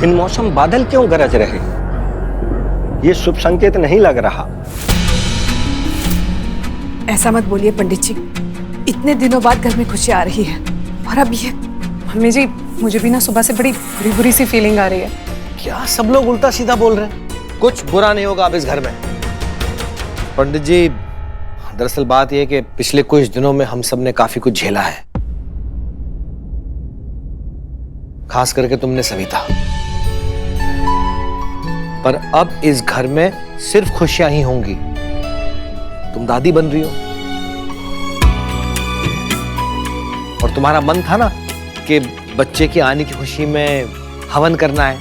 इन मौसम बादल क्यों गरज रहे? ये शुभ संकेत नहीं लग रहा। ऐसा मत बोलिए पंडित जी, इतने दिनों बाद घर में खुशी आ रही है और अब ये। मम्मी जी, मुझे भी ना सुबह से बड़ी बुरी बुरी सी फीलिंग आ रही है। क्या सब लोग उल्टा सीधा बोल रहे हैं? कुछ बुरा नहीं होगा अब इस घर में। पंडित जी, दरअसल बात यह है कि पिछले कुछ दिनों में हम सब ने काफी कुछ झेला है, खास करके तुमने सविता। पर अब इस घर में सिर्फ खुशियां ही होंगी। तुम दादी बन रही हो और तुम्हारा मन था ना कि बच्चे के आने की खुशी में हवन करना है,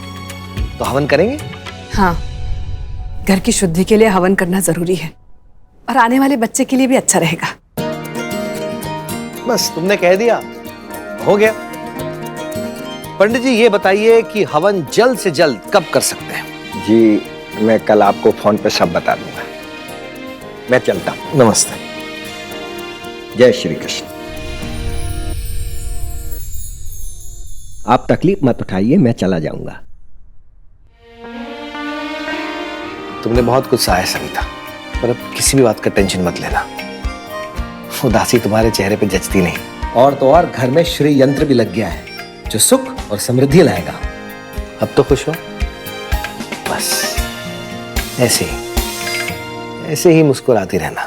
तो हवन करेंगे। हाँ, घर की शुद्धि के लिए हवन करना जरूरी है और आने वाले बच्चे के लिए भी अच्छा रहेगा। बस तुमने कह दिया, हो गया। पंडित जी, ये बताइए कि हवन जल्द से जल्द कब कर सकते हैं? जी, मैं कल आपको फोन पे सब बता दूंगा। मैं चलता हूं। नमस्ते। जय श्री कृष्ण। आप तकलीफ मत उठाइए, मैं चला जाऊंगा। तुमने बहुत कुछ सहा है सविता, पर अब किसी भी बात का टेंशन मत लेना। उदासी तुम्हारे चेहरे पे जचती नहीं। और तो और घर में श्री यंत्र भी लग गया है जो सुख और समृद्धि लाएगा। अब तो खुश हो? बस ऐसे ही मुस्कुराती रहना।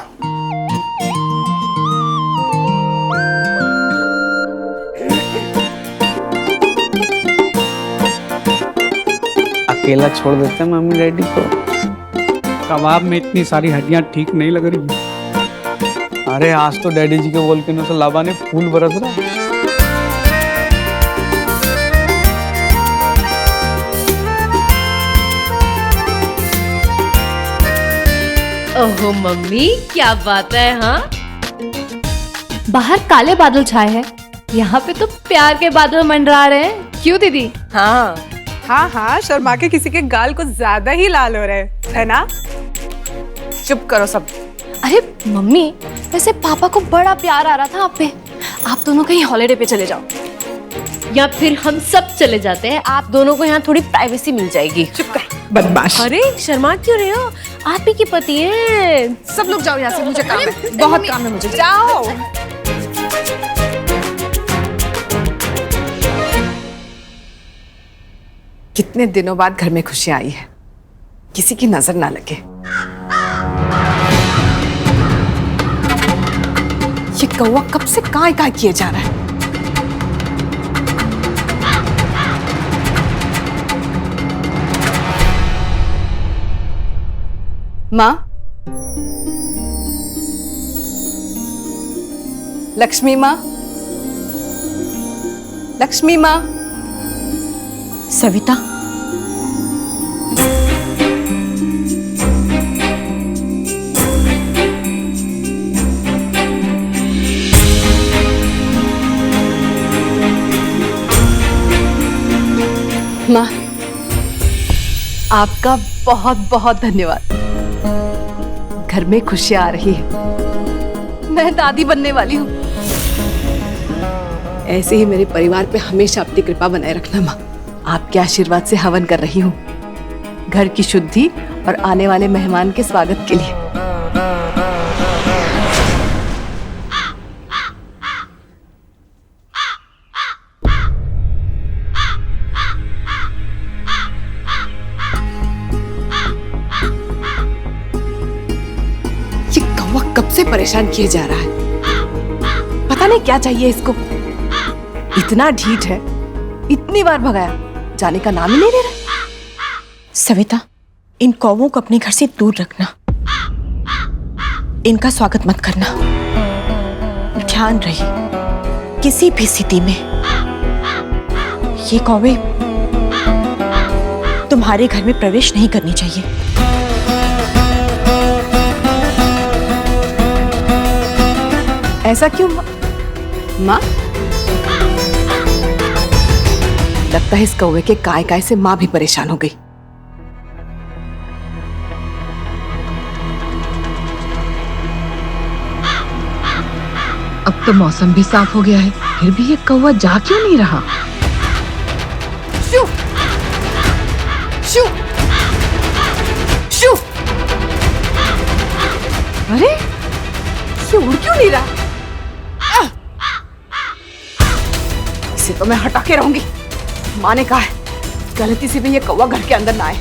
अकेला छोड़ देते हैं मम्मी डैडी को। कबाब में इतनी सारी हड्डियां ठीक नहीं लग रही। अरे आज तो डैडी जी के वोल्केनो से लावा ने फूल बरस रहा। ओहो मम्मी, क्या बात है। हाँ, बाहर काले बादल छाए हैं, यहाँ पे तो प्यार के बादल मंडरा रहे हैं। क्यों दीदी? हाँ हाँ हाँ, शर्मा के किसी के गाल को ज्यादा ही लाल हो रहे है ना। चुप करो सब। अरे मम्मी, वैसे पापा को बड़ा प्यार आ रहा था आप पे। आप दोनों कहीं हॉलिडे पे चले जाओ, या फिर हम सब चले जाते हैं। आप दोनों को यहाँ थोड़ी प्राइवेसी मिल जाएगी। चुप कर बदमाश। अरे शर्मा क्यों रहे हो? आप ही की पति है। सब लोग जाओ यहाँ से, मुझे काम है, बहुत काम है मुझे। जाओ। कितने दिनों बाद घर में खुशी आई है, किसी की नजर ना लगे। ये कौवा कब से काय काय किए जा रहा है। माँ, लक्ष्मी माँ, लक्ष्मी माँ। सविता, माँ, आपका बहुत बहुत धन्यवाद। घर में खुशियां आ रही है। मैं दादी बनने वाली हूँ। ऐसे ही मेरे परिवार पे हमेशा अपनी कृपा बनाए रखना माँ। आपके आशीर्वाद से हवन कर रही हूँ, घर की शुद्धि और आने वाले मेहमान के स्वागत के लिए। ये कौवा कब से परेशान किए जा रहा है, पता नहीं क्या चाहिए इसको। इतना ढीठ है, इतनी बार भगाया, जाने का नाम ही नहीं ले रहा। सविता, इन कौवों को अपने घर से दूर रखना, इनका स्वागत मत करना। ध्यान रहे, किसी भी स्थिति में ये कौवे तुम्हारे घर में प्रवेश नहीं करनी चाहिए। ऐसा क्यों माँ? लगता है इस कौवे के काय काय से माँ भी परेशान हो गई। अब तो मौसम भी साफ हो गया है, फिर भी ये कौवा जा क्यों नहीं रहा? अरे ये उड़ क्यों नहीं रहा? इसे तो मैं हटा के रहूंगी। माँ ने कहा है गलती से भी ये कौवा घर के अंदर ना आए।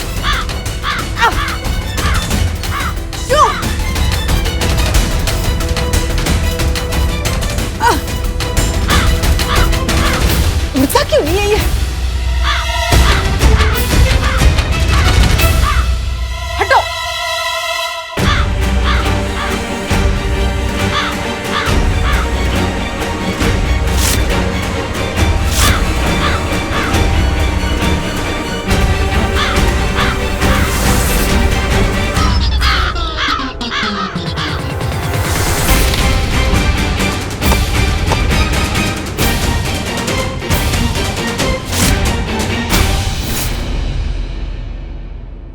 उड़ता क्यों नहीं है ये? हटो।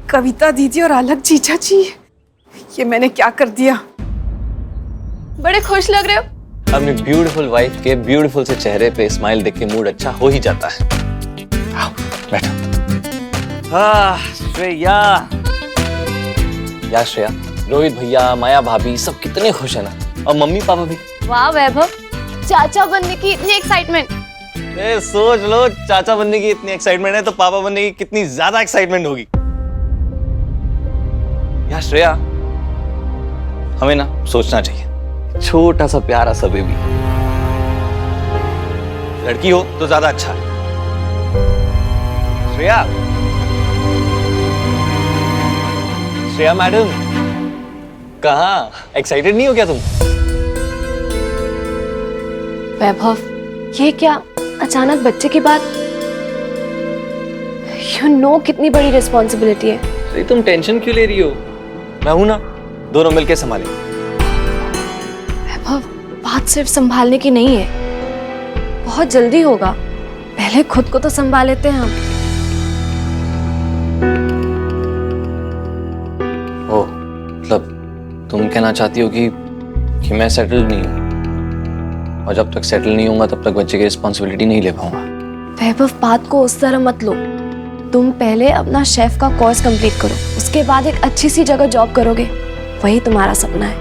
कविता दीदी और अलग जीजा जी, ये मैंने क्या कर दिया? बड़े खुश लग रहे हो। अपनी ब्यूटीफुल वाइफ के ब्यूटीफुल से चेहरे पे स्माइल देख के मूड अच्छा हो ही जाता है। आओ बैठो। श्रेया, यार श्रेया, रोहित भैया, माया भाभी सब कितने खुश है ना, और मम्मी पापा भी। वाह वैभव, चाचा बनने की इतनी एक्साइटमेंट। सोच लो, चाचा बनने की इतनी एक्साइटमेंट है तो पापा बनने की कितनी ज्यादा एक्साइटमेंट होगी। यार श्रेया, हमें ना सोचना चाहिए, छोटा सा प्यारा सा बेबी, लड़की हो तो ज्यादा अच्छा है। श्रेया, श्रेया मैडम, कहाँ एक्साइटेड नहीं हो क्या तुम? वैभव, ये क्या अचानक बच्चे की बात? You know कितनी बड़ी रिस्पॉन्सिबिलिटी है। अरे तुम टेंशन क्यों ले रही हो? मैं हूं ना, दोनों मिलके संभालें। वैभव, बात सिर्फ संभालने की नहीं है, बहुत जल्दी होगा। पहले खुद को तो संभाल लेते हैं हम। ओ, मतलब तुम कहना चाहती हो कि मैं सेटल नहीं हूं, और जब तक सेटल नहीं होऊंगा तब तक बच्चे की रिस्पॉन्सिबिलिटी नहीं ले पाऊंगा। वैभव, बात को उस तरह मत लो। तुम पहले अपना शेफ का कोर्स कंप्लीट करो, उसके बाद एक अच्छी सी जगह जॉब करोगे, वही तुम्हारा सपना है,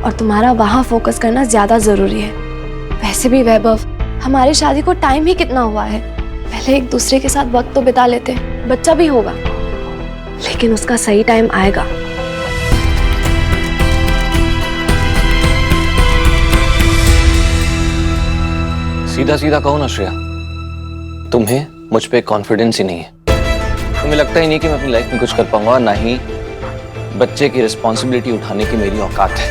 और तुम्हारा वहां फोकस करना ज्यादा जरूरी है। वैसे भी वैभव, हमारी शादी को टाइम ही कितना हुआ है, पहले एक दूसरे के साथ वक्त तो बिता लेते, बच्चा भी होगा, लेकिन उसका सही टाइम आएगा। सीधा सीधा कहो ना श्रेया, तुम्हें मुझ पे कॉन्फिडेंस ही नहीं है। तुम्हें लगता ही नहीं कि मैं अपनी लाइफ में कुछ कर पाऊंगा, ना ही बच्चे की रिस्पॉन्सिबिलिटी उठाने की मेरी औकात है,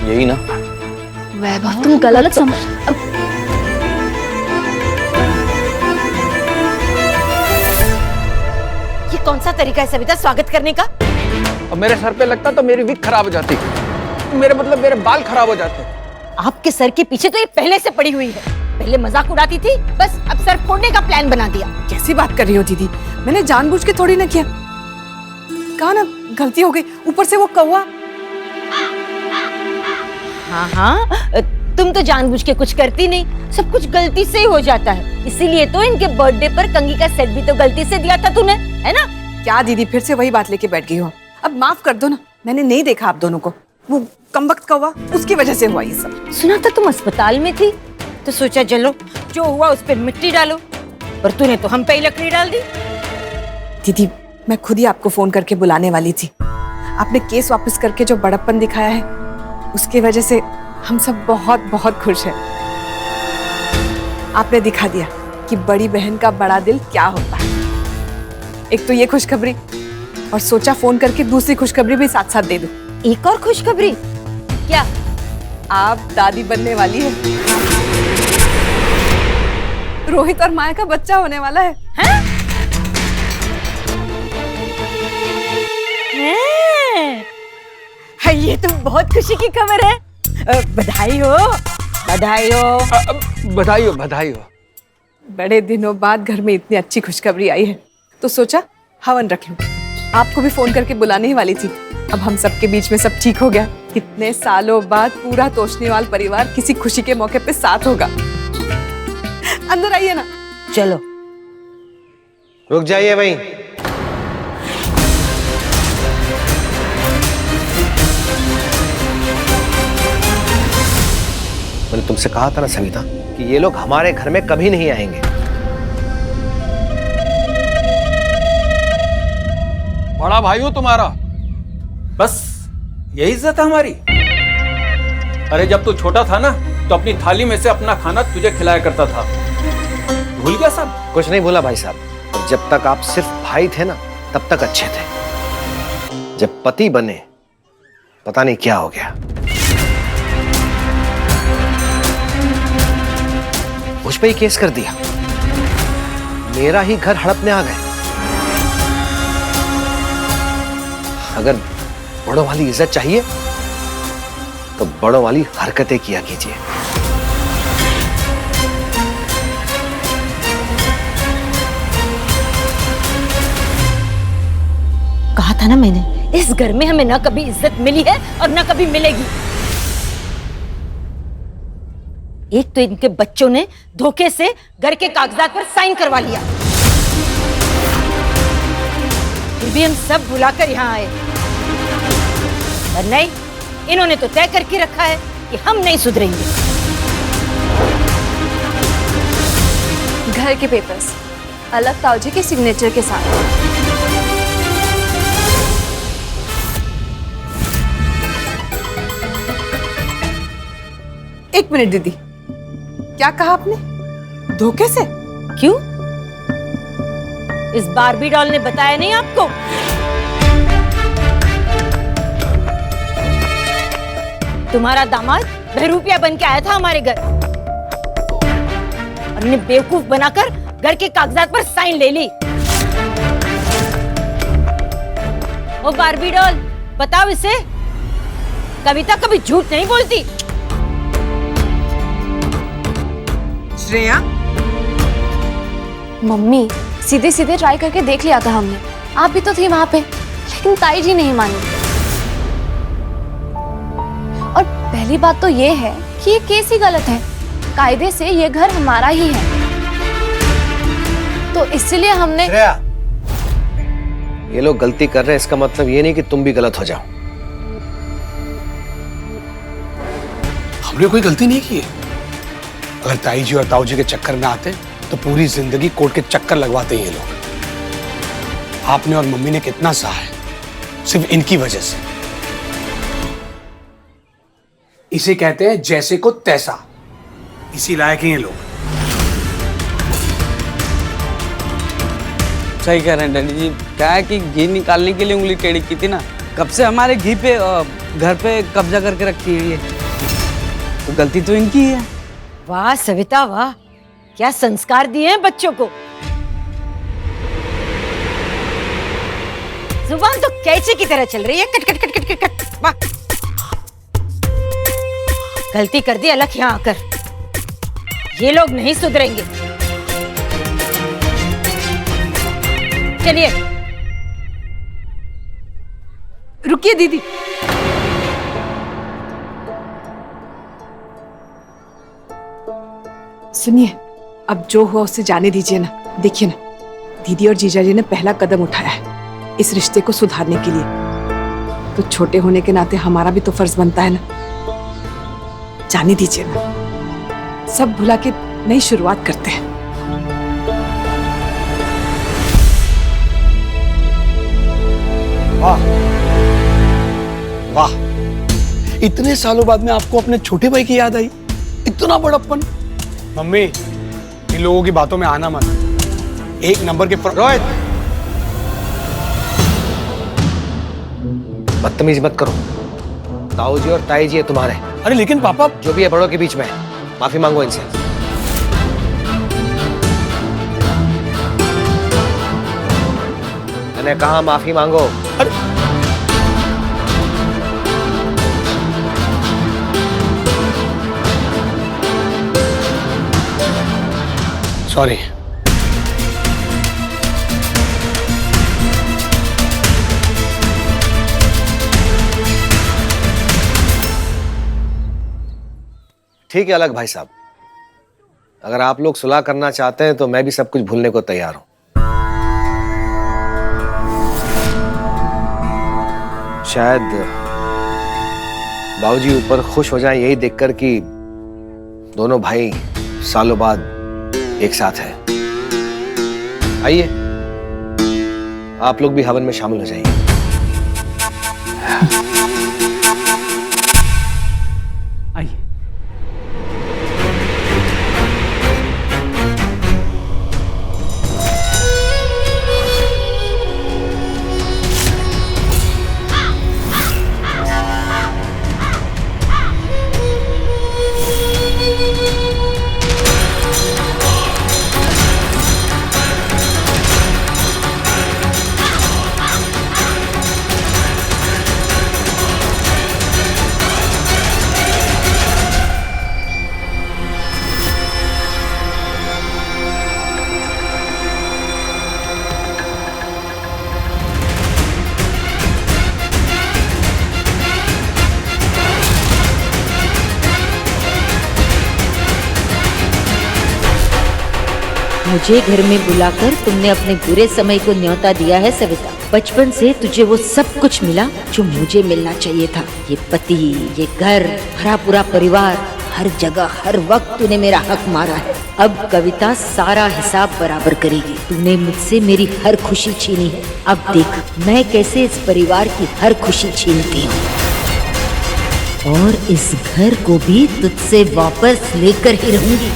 यही ना? वैभव, तुम गलत समझ। ये कौन सा तरीका है सविता स्वागत करने का? अब मेरे सर पे लगता तो मेरी विग खराब हो जाती, मेरे बाल खराब हो जाते। आपके सर के पीछे तो ये पहले से पड़ी हुई है। पहले मजाक उड़ाती थी, बस अब सर फोड़ने का प्लान बना दिया। कैसी बात कर रही हो दीदी? मैंने जानबूझ के थोड़ी ना किया। कहा ना गलती हो गई, ऊपर से वो कौवा। हाँ, तुम तो जानबूझ के कुछ करती नहीं, सब कुछ गलती से ही हो जाता है। इसीलिए तो इनके बर्थडे पर कंघी का सेट भी तो गलती से दिया था तूने, है ना? क्या दीदी फिर से वही बात लेके बैठ गई हो? अब माफ कर दो ना, मैंने नहीं देखा आप दोनों को, वो कमबख्त कौवा, उसकी वजह से हुआ ये सब। सुना था तुम अस्पताल में थी, तो सोचा चलो जो हुआ उस पर मिट्टी डालो, पर तूने तो हम पे ही लकड़ी डाल दी। दीदी, मैं खुद ही आपको फोन करके बुलाने वाली थी। आपने केस वापस करके जो बड़प्पन दिखाया है, उसकी वजह से हम सब बहुत बहुत खुश हैं। आपने दिखा दिया कि बड़ी बहन का बड़ा दिल क्या होता है। एक तो ये खुशखबरी, और सोचा फोन करके दूसरी खुशखबरी भी साथ साथ दे दूं। एक और खुशखबरी? क्या? आप दादी बनने वाली है। रोहित और माया का बच्चा होने वाला है। हैं? ये तो बहुत खुशी की खबर है। बधाई हो, बधाई हो। बधाई हो, बधाई हो। बड़े दिनों बाद घर में इतनी अच्छी खुशखबरी आई है, तो सोचा हवन रख लूं। आपको भी फोन करके बुलाने ही वाली थी। अब हम सबके बीच में सब ठीक हो गया। कितने सालों बाद पूरा तोशनीवाल परिवार किसी खुशी के मौके पे साथ होगा। अंदर आइए ना। चलो रुक जाइए वहीं। तुमसे कहा था ना सविता कि ये लोग हमारे घर में कभी नहीं आएंगे। बड़ा भाई हूं तुम्हारा, बस यही इज्जत है हमारी। अरे जब तू छोटा था ना तो अपनी थाली में से अपना खाना तुझे खिलाया करता था, भूल गया सब? कुछ नहीं भूला भाई साहब, जब तक आप सिर्फ भाई थे ना तब तक अच्छे थे, जब पति बने पता नहीं क्या हो गया। मुझ पे ही केस कर दिया, मेरा ही घर हड़पने आ गए। अगर बड़ों वाली इज्जत चाहिए तो बड़ों वाली हरकतें किया कीजिए। कहा था ना मैंने, इस घर में हमें ना कभी इज्जत मिली है और ना कभी मिलेगी। एक तो इनके बच्चों ने धोखे से घर के कागजात पर साइन करवा लिया, फिर भी हम सब भुलाकर यहाँ आए। और नहीं, इन्होंने तो तय करके रखा है कि हम नहीं सुधरेंगे। घर के पेपर्स अलग ताऊजी के सिग्नेचर के साथ। एक मिनट दीदी, क्या कहा आपने? धोखे से? क्यों? इस बार्बी डॉल ने बताया नहीं आपको? तुम्हारा दामाद बहरूपिया बन के आया था हमारे घर और उन्हें बेवकूफ बनाकर घर के कागजात पर साइन ले ली। ओ बार्बी डॉल, बताओ इसे, कविता कभी झूठ नहीं बोलती। श्रेया, मम्मी सीधे सीधे ट्राई करके देख लिया था हमने, आप भी तो थी वहां पे, लेकिन ताई जी नहीं मानी। और पहली बात तो ये है कि ये केस ही गलत है, कायदे से ये घर हमारा ही है, तो इसलिए हमने। श्रेया, ये लोग गलती कर रहे हैं इसका मतलब ये नहीं कि तुम भी गलत हो जाओ। हमने कोई गलती नहीं की है। अगर ताई जी और ताऊ जी के चक्कर में आते तो पूरी जिंदगी कोर्ट के चक्कर लगवाते हैं ये लोग। आपने और मम्मी ने कितना सहा है सिर्फ इनकी वजह से। इसे कहते हैं जैसे को तैसा, इसी लायक हैं ये लोग। सही कह रहे हैं डैडी जी, क्या है कि घी निकालने के लिए उंगली टेढ़ी की थी ना, कब से हमारे घी पे घर पे कब्जा करके रखी है ये, तो गलती तो इनकी है। वाह सविता वाह, क्या संस्कार दिए हैं बच्चों को। जुबान तो कैंची की तरह चल रही है, cut cut cut cut cut cut. वाह, गलती कर दी अलग यहाँ आकर, ये लोग नहीं सुधरेंगे। चलिए रुकिए दीदी, सुनिए, अब जो हुआ उससे जाने दीजिए ना। देखिए ना, दीदी और जीजा जी ने पहला कदम उठाया है इस रिश्ते को सुधारने के लिए, तो छोटे होने के नाते हमारा भी तो फर्ज बनता है ना। जाने दीजिए ना, सब भुला के नई शुरुआत करते हैं। वाह वाह, इतने सालों बाद में आपको अपने छोटे भाई की याद आई, इतना बड़प्पन। मम्मी, इन लोगों की बातों में आना मत, एक नंबर के रोहित, बदतमीजी मत करो। ताऊ जी और ताई जी है तुम्हारे। अरे लेकिन पापा, जो भी है बड़ों के बीच में, माफी मांगो इनसे। मैंने कहा माफी मांगो। अरे सॉरी। ठीक है अलग भाई साहब, अगर आप लोग सुलह करना चाहते हैं तो मैं भी सब कुछ भूलने को तैयार हूं। शायद बाबूजी ऊपर खुश हो जाएं यही देखकर कि दोनों भाई सालों बाद एक साथ हैं। आइए, आप लोग भी हवन में शामिल हो जाइए। आइए। मुझे घर में बुलाकर तुमने अपने बुरे समय को न्योता दिया है सविता। बचपन से तुझे वो सब कुछ मिला जो मुझे मिलना चाहिए था। ये पति, ये घर, भरा पूरा परिवार, हर जगह हर वक्त तूने मेरा हक मारा है। अब कविता सारा हिसाब बराबर करेगी। तूने मुझसे मेरी हर खुशी छीनी है, अब देख मैं कैसे इस परिवार की हर खुशी छीनती हूँ, और इस घर को भी तुझसे वापस लेकर ही रहूंगी।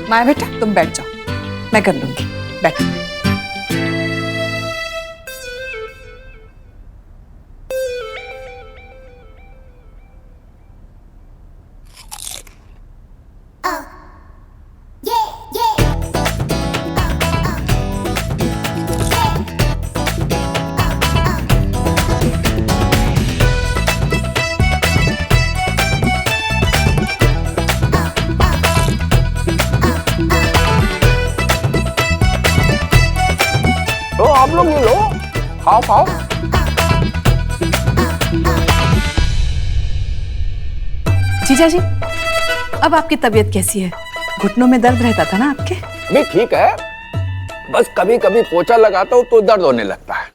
माया बेटा तुम बैठ जाओ, मैं कर लूंगी, बैठो। तो आप लोग भी लो, खाओ खाओ। जीजा जी, अब आपकी तबीयत कैसी है? घुटनों में दर्द रहता था ना आपके? भी ठीक है, बस कभी कभी पोछा लगाता हूँ तो दर्द होने लगता है।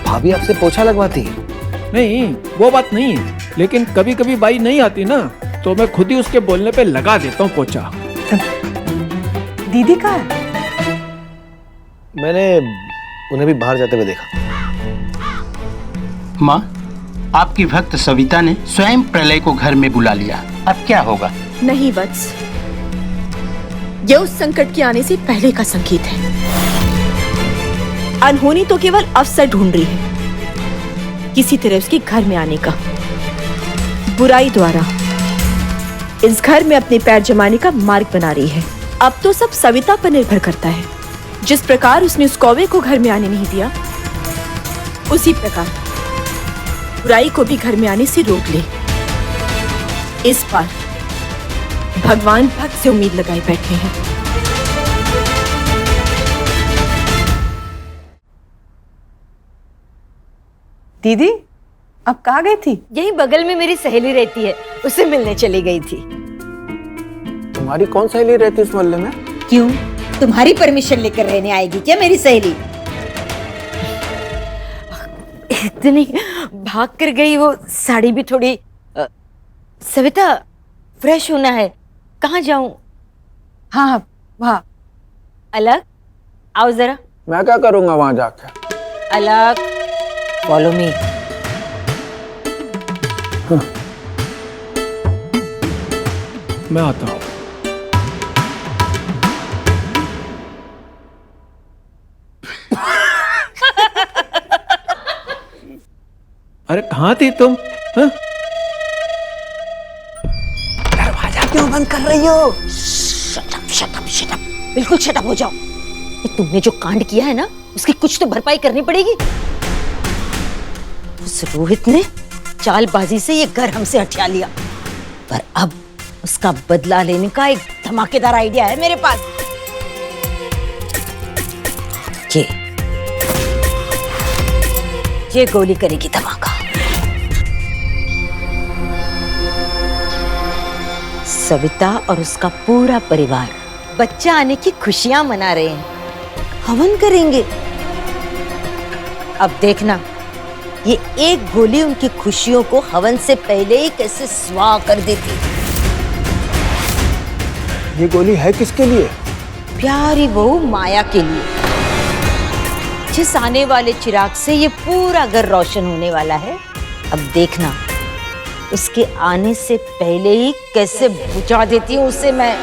भाभी आपसे पोछा लगवाती है? नहीं, वो बात नहीं है, लेकिन कभी कभी बाई नहीं आती ना, तो मैं खुद ही उसके बोलने पे लगा देता हूँ पोछा। दीदी कहाँ है? मैंने उन्हें भी बाहर जाते हुए देखा। माँ, आपकी भक्त सविता ने स्वयं प्रलय को घर में बुला लिया, अब क्या होगा? नहीं वत्स, ये उस संकट के आने से पहले का संकेत है। अनहोनी तो केवल अवसर ढूंढ रही है, किसी तरह उसके घर में आने का। बुराई द्वारा इस घर में अपने पैर जमाने का मार्ग बना रही है। अब तो सब सविता पर निर्भर करता है। जिस प्रकार उसने उस कौवे को घर में आने नहीं दिया, उसी प्रकार बुराई को भी घर में आने से रोक ले। इस बार भगवान भक्त से उम्मीद लगाए बैठे हैं। दीदी अब कहाँ गई थी? यही बगल में मेरी सहेली रहती है, उससे मिलने चली गई थी। तुम्हारी कौन सहेली रहती इस मोहल्ले में? क्यों, तुम्हारी परमिशन लेकर रहने आएगी क्या मेरी सहेली? इतनी भाग कर गई, वो साड़ी भी थोड़ी। सविता, फ्रेश होना है, कहाँ जाऊं? हाँ हाँ वहाँ। अलग आओ जरा। मैं क्या करूंगा वहां जाकर? अलग फॉलो मी। मैं आता हूँ। अरे कहाँ थी तुम? हाँ? दरवाजा क्यों बंद कर रही हो? शट अप, बिल्कुल शट अप हो जाओ। ये तुमने जो कांड किया है ना, उसकी कुछ तो भरपाई करनी पड़ेगी। उस रोहित ने चालबाजी से ये घर हमसे हटिया लिया, पर अब उसका बदला लेने का एक धमाकेदार आइडिया है मेरे पास। ये गोली करेगी धमाका। सविता और उसका पूरा परिवार बच्चा आने की खुशियां मना रहे हैं, हवन करेंगे। अब देखना ये एक गोली उनकी खुशियों को हवन से पहले ही कैसे स्वाह कर देती। ये गोली है किसके लिए? प्यारी बहू माया के लिए, जिस आने वाले चिराग से ये पूरा घर रोशन होने वाला है। अब देखना उसके आने से पहले ही कैसे बुझा देती हूँ उसे मैं।